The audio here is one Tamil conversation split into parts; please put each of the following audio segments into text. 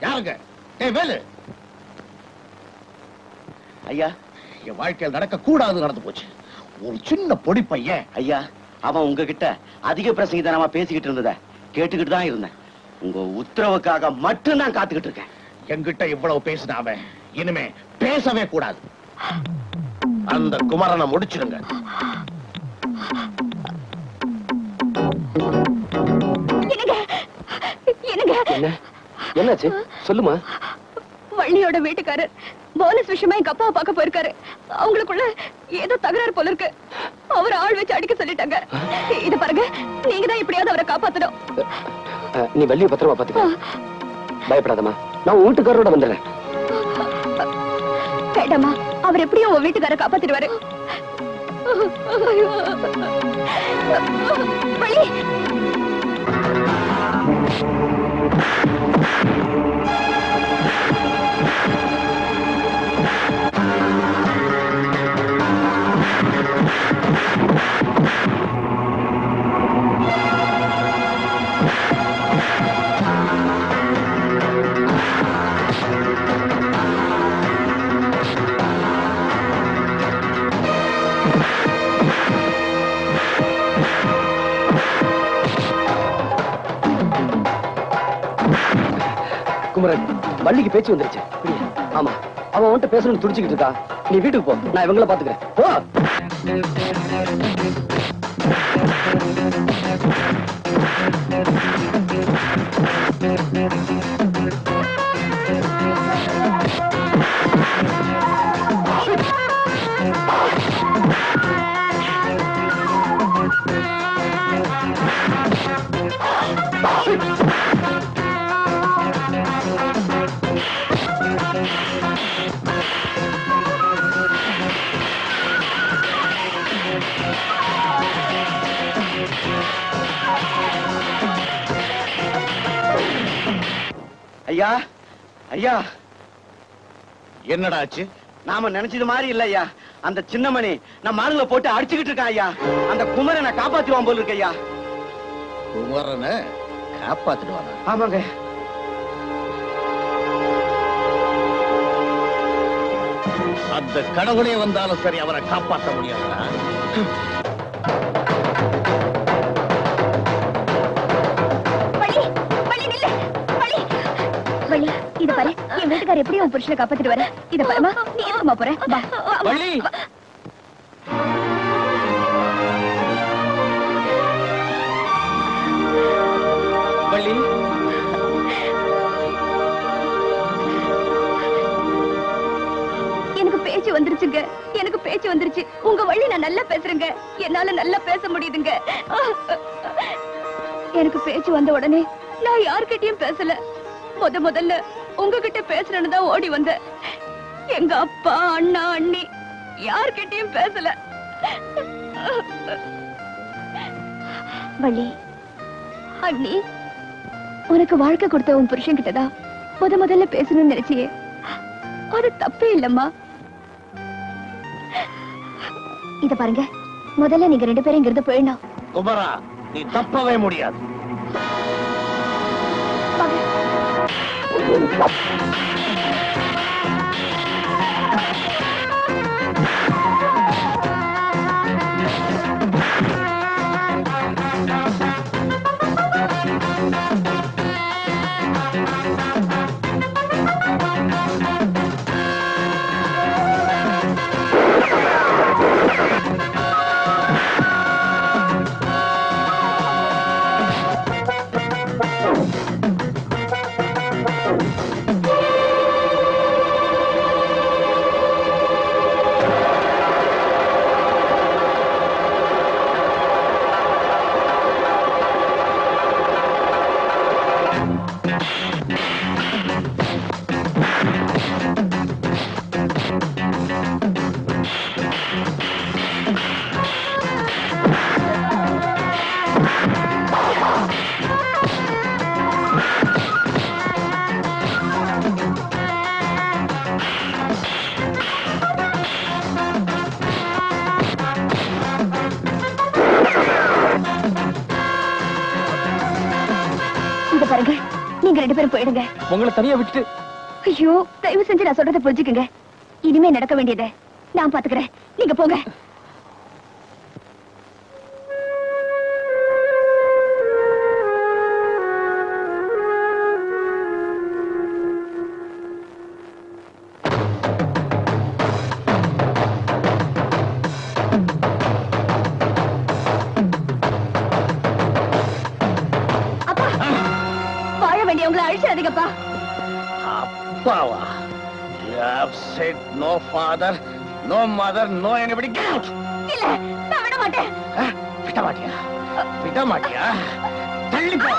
யாருங்க? வேலு ஐயா, என் வாழ்க்கையில் நடக்க கூடாது நடந்து போச்சு. ஒரு சின்ன பொடி பையன். ஐயா, அவன் உங்ககிட்ட அதிக பிரசங்கிதனமா பேசிக்கிட்டு இருந்தத கேட்டுக்கிட்டு தான் இருந்தேன். உங்க உத்தரவுக்காக மட்டும் நான் காத்துக்கிட்டு இருக்கேன். என்கிட்ட இவ்வளவு பேசினாம இனிமே பேசவே கூடாது. அந்த குமரனை முடிச்சிடுங்க. என்னாச்சு சொல்லுமா? வள்ளியோட வீட்டுக்காரர் போனஸ் விஷயமா எங்க அப்பாவை பார்க்க போயிருக்காரு. அவங்களுக்குள்ள ஏதோ தகராறு போல இருக்கு. அவர் ஆள் வச்சு அடிக்க சொல்லிட்டாங்க. இது பாருங்க, நீங்க தான் எப்படியாவது அவரை காப்பாத்தணும். நீ வள்ளிய பத்திரமா பாத்துக்க. பயப்படாதம்மா, நான் வீட்டுக்காரரோட வந்துடுறேன். வேண்டாமா, அவர் எப்படியும் உன் வீட்டுக்கார காப்பாத்திடுவாரு. வள்ளி, குமரன், வள்ளிக்கு பேச்சு வந்துருச்சு. ஆமா, அவன் அவன்கிட்ட பேசணும்னு துடிச்சுக்கிட்டு இருக்கா. நீ வீட்டுக்கு போ, நான் இவங்கள பாத்துக்கிறேன். போ. ஐயா, ஐயா, என்னடா ஆச்சு? நாம நினைச்சது மாதிரி இல்ல ஐயா. அந்த சின்னமணி நம்ம ஆளுங்களை போட்டு அடிச்சுக்கிட்டு இருக்கான் ஐயா. அந்த குமரனை காப்பாத்துவான் போல இருக்கு ஐயா. குமரனை காப்பாத்திடுவானா? ஆமாங்க. அந்த கடவுளே வந்தாலும் சரி, அவரை காப்பாற்ற முடியாதா? இத பாரு, என் வீட்டுக்காரர் எப்படியும் உன் புருஷனை காப்பாத்திட்டு வர. இத பாருமா, நீ எதுக்குமா போற? வள்ளி, வள்ளி, எனக்கு பேச்சு வந்துருச்சுங்க. எனக்கு பேச்சு வந்துருச்சு. உங்க வள்ளி நான் நல்லா பேசுறேங்க. என்னால நல்லா பேச முடியுதுங்க. எனக்கு பேச்சு வந்த உடனே நான் யார்கிட்டயும் பேசல. முதல்ல உங்ககிட்ட பேசுறேன்னு தான் ஓடி வந்த. எங்க அப்பா, அண்ணா, அண்ணி யார்கிட்டயும் பேசல. வள்ளி, அண்ணி, உனக்கு வாழ்க்கை கொடுத்த உன் புருஷன் கிட்டதான் முதல்ல பேசணும்னு நினைச்சியே. அது தப்பே இல்லம்மா. இத பாருங்க, முதல்ல நீங்க 2 பேரும் இங்கிருந்து போயிடணும். குமரா, நீ தப்பவே முடியாது. நீங்க 2 பேரும் போயிடுங்க. உங்களை தனியா விட்டுட்டு. ஐயோ, தயவு செஞ்சு நான் சொல்றதை புரிஞ்சுக்குங்க. இனிமே நடக்க வேண்டியதை நான் பாத்துக்கிறேன். நீங்க போங்க. அப்பா, வாழ வேண்டியவங்களை அழிச்சிடாதீங்கப்பா. அப்பாவா? You have said no father, no mother, no anybody. Get out! இல்ல, நான் விட மாட்டேன். விட மாட்டியா? விட மாட்டியா? தள்ளி போ.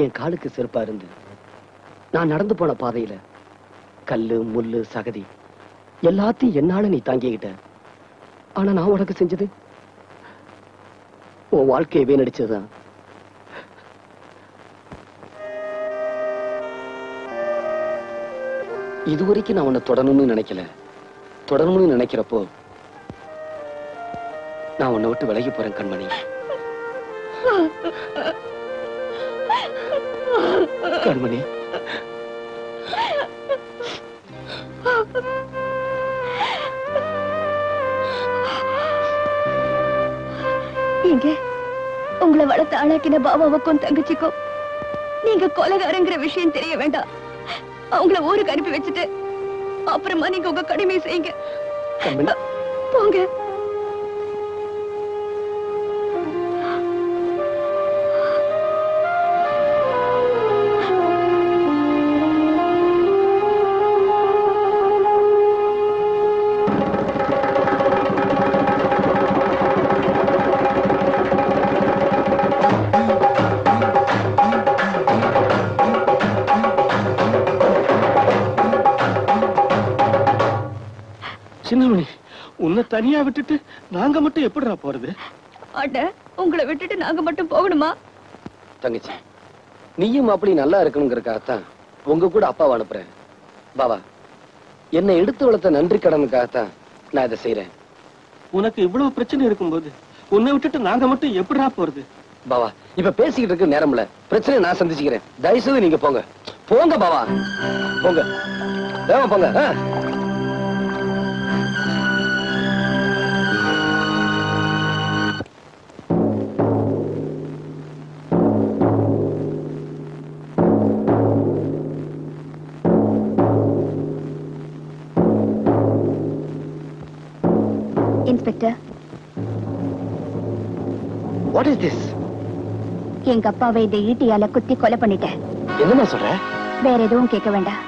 என் காலுக்கு செருப்பா இருந்து நான் நடந்து போன பாதையில கல்லு முள்ளு சகதி எல்லாத்தையும் என்னால நீ தாங்கிக்கிட்ட. ஆனா நான் உனக்கு செஞ்சது உன் வாழ்க்கையை வீணடிச்சதுதான். இதுவரைக்கும் நான் உன்னை தொடரணும்னு நினைக்கல. தொடரணும்னு நினைக்கிறப்போ நான் உன்னை விட்டு விலகி போறேன் கண்மணி. கண்மணி, எங்க உங்களை வளர்த்து ஆளாக்கின பாபாவுக்கும் தங்கச்சிக்கும் நீங்க கொலைகாரங்கிற விஷயம் தெரிய வேண்டாம். அவங்கள ஊருக்கு அனுப்பி வச்சுட்டு அப்புறமா நீங்க உங்க கடமையை செய்யுங்க. போங்க. சின்னமணி, உன்னை தனியா விட்டுட்டு நாங்க மட்டும் எப்படிடா போறது? அட, உங்களை விட்டுட்டு நாங்க மட்டும் போகணுமா? தங்கச்சி, நீயும் அப்படி நல்லா இருக்கணுங்கிறதுக்காகத்தான் உங்க கூட அப்பாவை அனுப்புறேன். பாபா, என்னை எடுத்து வளர்த்த நன்றி கடனுக்காகத்தான் நான் இதை செய்யறேன். உனக்கு இவ்வளவு பிரச்சனை இருக்கும்போது உன்னை விட்டுட்டு நாங்க மட்டும் எப்படிடா போறது? பாபா, இப்ப பேசிக்கிட்டு இருக்க நேரம் இல்ல. பிரச்சனை நான் சந்திச்சுக்கிறேன். தயவுசெய்து நீங்க போங்க. போங்க பாபா, போங்க. போங்க. Inspector, what is this? எங்க அப்பாவை இந்த ஈட்டியால குத்தி கொலை பண்ணிட்டேன். என்னமா சொல்ற? வேற எதுவும் கேட்க வேண்டாம்.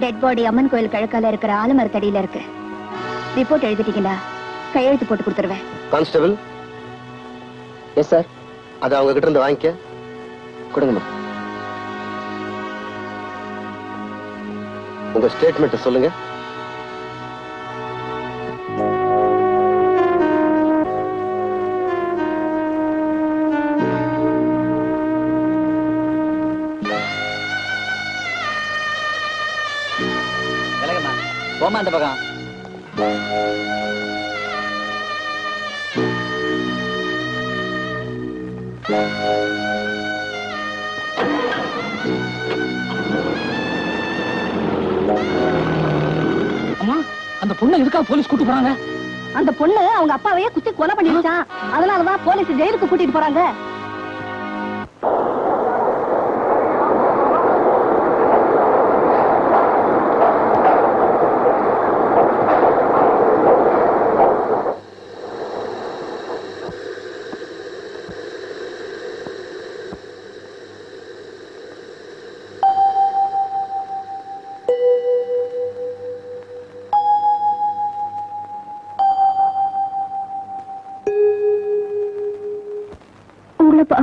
டெட் பாடி அம்மன் கோயில் கிழக்கால இருக்கிற ஆலமரத்தடியில இருக்கு. ரிப்போர்ட் எழுதிட்டீங்களா? கையெழுத்து போட்டு கொடுத்துருவேன். கான்ஸ்டபிள். Yes sir. அதை அவங்க கிட்ட இருந்து வாங்கிக்க. கொடுங்கம்மா. உங்க ஸ்டேட்மெண்ட் சொல்லுங்க. போமா அந்த பக்கம். அம்மா, அந்த பொண்ணு எதுக்காக போலீஸ் கூட்டு போறாங்க? அந்த பொண்ணு அவங்க அப்பாவையே குத்தி கொலை பண்ணிடுச்சான். அதனாலதான் போலீஸ் ஜெயிலுக்கு கூட்டிட்டு போறாங்க.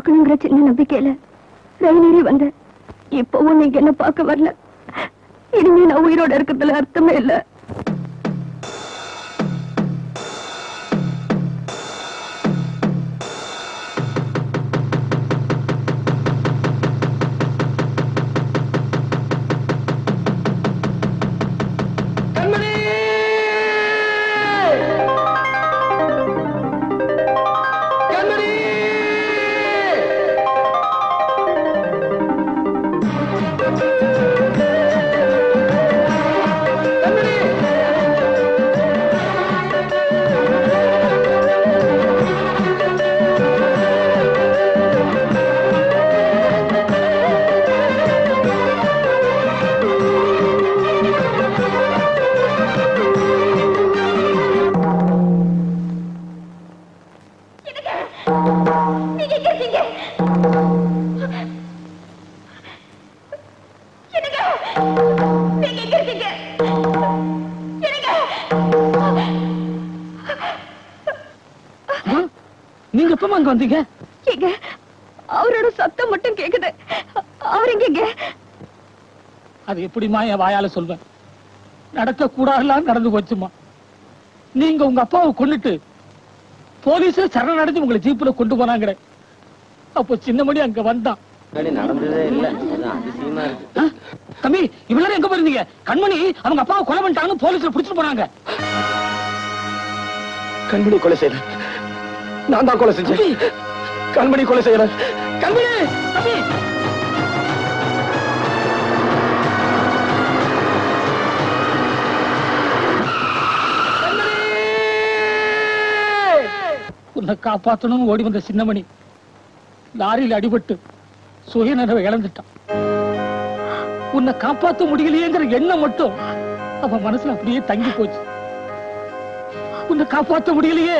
பார்க்கணுங்கிற சின்ன நம்பிக்கையில ரயிலேறி வந்தேன். இப்பவும் நீங்க என்ன பார்க்க வரல. இனிமே நான் உயிரோட இருக்கிறதுல அர்த்தமே இல்ல. நீங்க எப்ப அங்க வந்தீங்க? அவரோட சத்தம் மட்டும் கேக்குது. அவர் எங்க? அது எப்படிமா என் வாயால சொல்வேன்? நடக்க கூடாதெல்லாம் நடந்து போச்சுமா. நீங்க உங்க அப்பாவை கொண்டுட்டு போலீஸ் சரணடைஞ்சு உங்களை ஜீப்ல கொண்டு போனாங்க. அப்போ சின்னமணி அங்க வந்தான். நடந்ததே இல்ல. அதிசயமா இருக்கு. தம்பி, இவ்வளவு எங்க போயிருந்தீங்க? கண்மணி அவங்க அப்பாவை கொலை பண்ணிட்டாங்கன்னு போலீஸ்ல பிடிச்சிட்டு போனாங்க. கண்மணி கொலை செய்யல. நான் தான் கொலை செஞ்சேன். கண்மணி கொலை செய்யல. கண்மணி தம்பி, உன்னை காப்பாற்றணும் ஓடி வந்த சின்னமணி லாரியில் அடிபட்டு சுயநினைவை இழந்துட்டான். உன்னை காப்பாற்ற முடியலையேங்கிற எண்ணம் மட்டும் அவன் மனசுல அப்படியே தங்கி போச்சு. உன்னை காப்பாற்ற முடியலையே,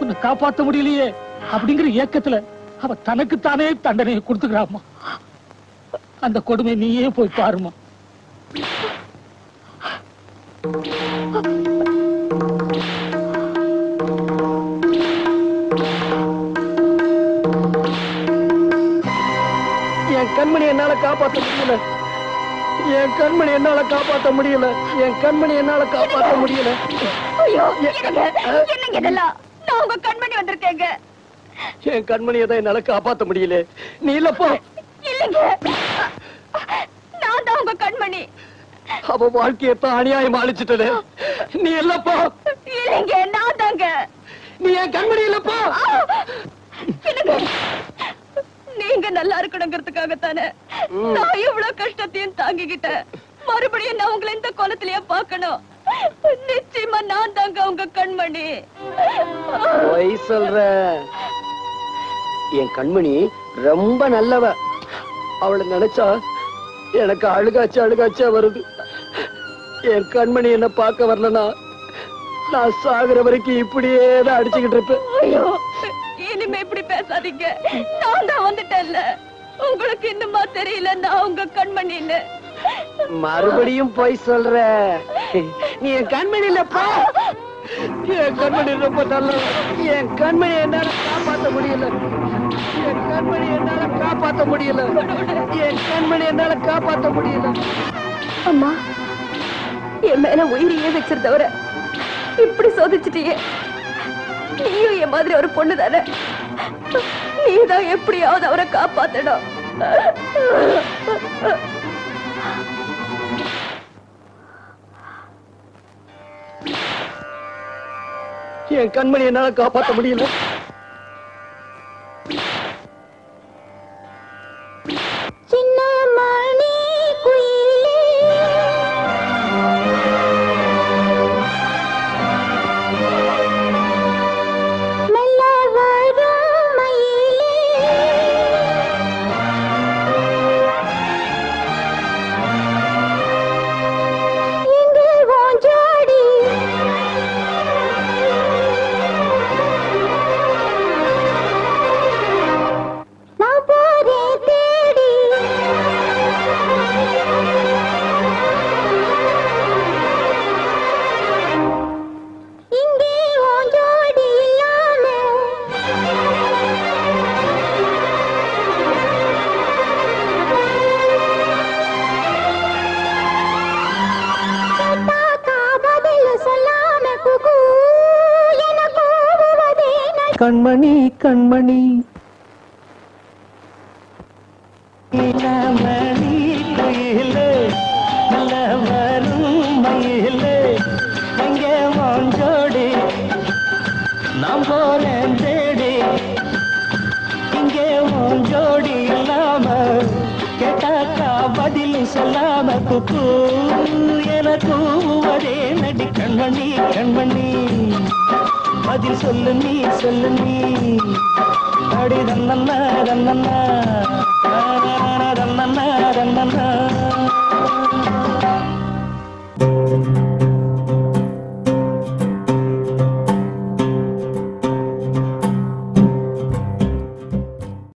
உன்னை காப்பாற்ற முடியலையே அப்படிங்கிற ஏக்கத்துல அவ தனக்குத்தானே தண்டனையை கொடுத்துக்கிறாமா. அந்த கொடுமை நீயே போய் பாருமா. என் கண்மணி என்னால காப்பாற்ற முடியல. என் கண்மணி என்னால காப்பாற்ற முடியல. என் கண்மணி என்னால காப்பாற்ற முடியல. ஐயோ, என்னங்க இதெல்லாம்? நான் உங்க கண்மணி வந்திருக்கேங்க. என் கண்மணியை தான் என்னால காப்பாற்ற முடியல. நீ இல்லப்போ. இல்லைங்க, நான் தான் உங்க கண்மணி. அவ வாழ்க்கையத்தான் அநியாயம் அழிச்சிட்டது. நீ இல்லப்போ. இல்லைங்க, நான் தாங்க. நீ என் கண்மணி இல்லப்போ. என்னங்க, நீங்க நல்லா இருக்கணுங்கிறதுக்காகத்தானே நான் இவ்வளவு கஷ்டத்தையும் தாங்கிக்கிட்டேன். மறுபடியும் நான் உங்களை இந்த கோலத்திலேயே பார்க்கணும். நிச்சயமா நான் தாங்க உங்க கண்மணி. பொய் சொல்ற. என் கண்மணி ரொம்ப நல்லவ. அவளை நினைச்சா எனக்கு அழுகாச்சா வருது. என் கண்மணி என்ன பார்க்க வரலனா நான் சாகுற வரைக்கும் இப்படியே தான் அடிச்சுக்கிட்டு இருப்பேன். ஐயோ, இனிமே இப்படி பேசாதீங்க. நான் தான் வந்துட்டேன்ல. உங்களுக்கு இன்னுமா தெரியல நான் உங்க கண்மணின்னு? மறுபடியும் போய் சொல்ற. நீ என் கண்மணி இல்லப்பா. என் கண்மணி ரொம்ப நல்ல. என் கண்மணி என்னால காப்பாற்ற முடியல. என் கண்மணி என்னால காப்பாற்ற முடியல. என் கண்மணி என்னால காப்பாற்ற முடியல. அம்மா, என் மேல உயிரையே வச்சிருந்தவர இப்படி சோதிச்சிட்டியே. நீயும் என் மாதிரி ஒரு பொண்ணு தானே. நீதான் எப்படியாவது அவரை காப்பாத்தணும். என் கண்மணி என்னால காப்பாற்ற முடியல. சின்னமணி குயிலே, மெல்ல வரும் மயிலே, இங்கு ஓஞ்சாடி கண்மணி கண்மணி மணி குயிலே நல்ல வரும் மயிலே எங்கே வாஞ்சோடி நாம் போறேன் தேடி இங்கே வாஞ்சோடி இல்லாம கேட்டாக்கா பதில் சொல்லாம குக்கு என கூவதே நடி கண்மணி கண்மணி பதில் சொல்லு நீ அடி தன்னன்னா தன்னன்னா தன்னன்னா தன்னன்னா